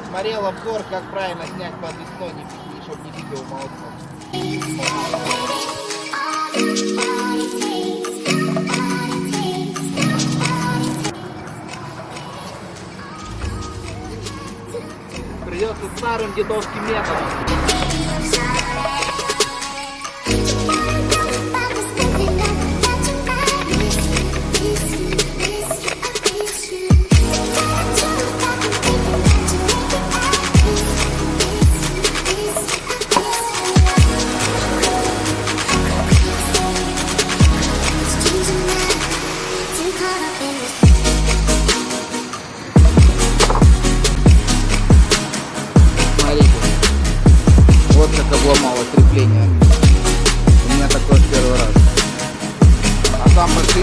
Смотрел обзор, как правильно снять подвесной, чтобы не видео молоток. Придется старым дедовским методом. Смотрите, вот как обломало крепление. У меня такое в первый раз. А там пошли